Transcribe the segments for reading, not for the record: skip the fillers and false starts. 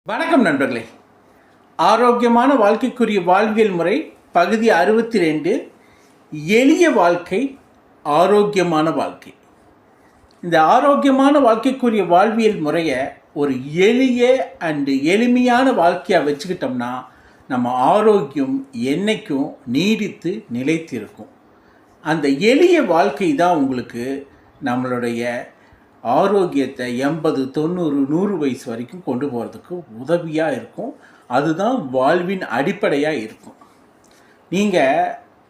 வணக்கம் நண்பர்களே. ஆரோக்கியமான வாழ்க்கைக்குரிய வாழ்வியல் முறை பகுதி 62. எளிய வாழ்க்கை, ஆரோக்கியமான வாழ்க்கை. இந்த ஆரோக்கியமான வாழ்க்கைக்குரிய வாழ்வியல் முறையை ஒரு எளிமையான வாழ்க்கையாக வச்சுக்கிட்டோம்னா நம்ம ஆரோக்கியம் என்றைக்கும் நீடித்து நிலைத்திருக்கும். அந்த எளிய வாழ்க்கை தான் உங்களுக்கு நம்மளுடைய ஆரோக்கியத்தை 80, 90, 100 வயசு வரைக்கும் கொண்டு போகிறதுக்கு உதவியாக இருக்கும். அதுதான் வாழ்வின் அடிப்படையாக இருக்கும்.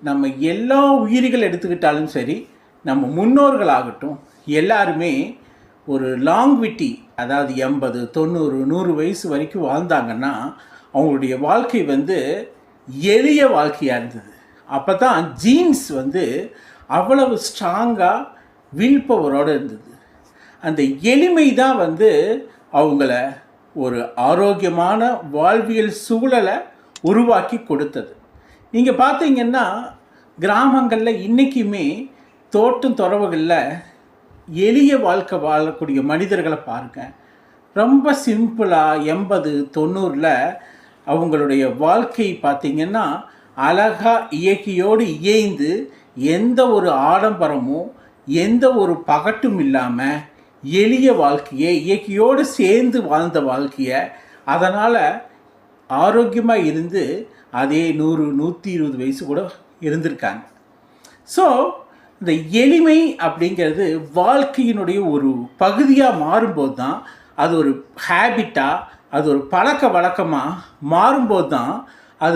நம்ம எல்லா உயிரிகள் எடுத்துக்கிட்டாலும் சரி, நம்ம முன்னோர்களாகட்டும், எல்லாருமே ஒரு லாங்விட்டி, அதாவது 80, 90, 100 வயசு வரைக்கும் வாழ்ந்தாங்கன்னா அவங்களுடைய வாழ்க்கை எளிய வாழ்க்கையாக இருந்தது. அப்போ தான் ஜீன்ஸ் அவ்வளவு ஸ்ட்ராங்காக வில் பவரோடு இருந்தது. அந்த எளிமை தான் அவங்கள ஒரு ஆரோக்கியமான வாழ்வியல் சூழலை உருவாக்கி கொடுத்தது. நீங்கள் பார்த்தீங்கன்னா கிராமங்களில் இன்றைக்குமே தோட்டம் துறவுகளில் எளிய வாழ்க்கை வாழக்கூடிய மனிதர்களை பாருங்கள். ரொம்ப சிம்பிளாக 80, 90ல் அவங்களுடைய வாழ்க்கை பார்த்திங்கன்னா அழகாக இயற்கையோடு இயைந்து எந்த ஒரு ஆடம்பரமும் எந்த ஒரு பகட்டும் இல்லாமல் எளிய வாழ்க்கையை இயற்கையோடு சேர்ந்து வாழ்ந்த வாழ்க்கையை, அதனால் ஆரோக்கியமாக இருந்து அதே 100, 120 வயசு கூட இருந்திருக்காங்க. ஸோ இந்த எளிமை அப்படிங்கிறது வாழ்க்கையினுடைய ஒரு பகுதியாக மாறும்போது தான், அது ஒரு ஹேபிட்டாக, அது ஒரு பழக்க வழக்கமாக மாறும்போது தான் அது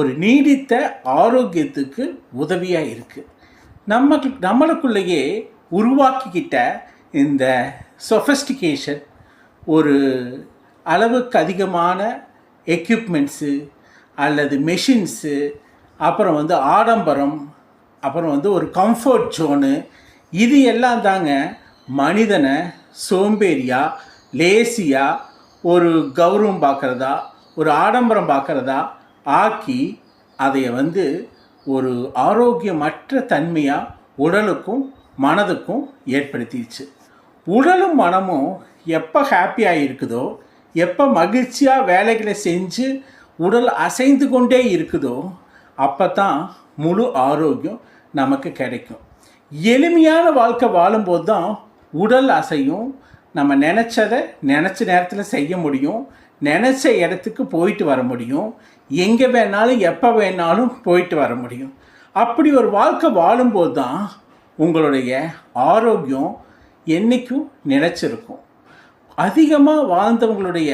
ஒரு நீடித்த ஆரோக்கியத்துக்கு உதவியாக இருக்குது. நம்மளுக்குள்ளேயே உருவாக்கிக்கிட்ட இந்த சொஃபஸ்டிகேஷன், ஒரு அளவுக்கு அதிகமான எக்யூப்மெண்ட்ஸு அல்லது மெஷின்ஸு, அப்புறம் ஆடம்பரம், அப்புறம் ஒரு கம்ஃபர்ட் ஜோனு, இது எல்லாம் தாங்க மனிதனை சோம்பேறியாக, லேசியாக, ஒரு கௌரவம் பார்க்குறதா, ஒரு ஆடம்பரம் பார்க்குறதா ஆக்கி அதைய ஒரு ஆரோக்கியமற்ற தன்மையாக உடலுக்கும் மனதுக்கும் ஏற்படுத்திடுச்சு. உடலும் மனமும் எப்போ ஹாப்பியாக இருக்குதோ, எப்போ மகிழ்ச்சியாக வேலைகளை செஞ்சு உடல் அசைந்து கொண்டே இருக்குதோ, அப்போ தான் முழு ஆரோக்கியம் நமக்கு கிடைக்கும். எளிமையான வாழ்க்கை வாழும்போது தான் உடல் அசையும், நம்ம நினச்சதை நினச்ச நேரத்தில் செய்ய முடியும், நினச்ச இடத்துக்கு போயிட்டு வர முடியும், எங்கே வேணாலும் எப்போ வேணாலும் போயிட்டு வர முடியும். அப்படி ஒரு வாழ்க்கை வாழும்போது தான் உங்களுடைய ஆரோக்கியம் என்றைக்கும் நிலைச்சிருக்கும். அதிகமாக வாழ்ந்தவங்களுடைய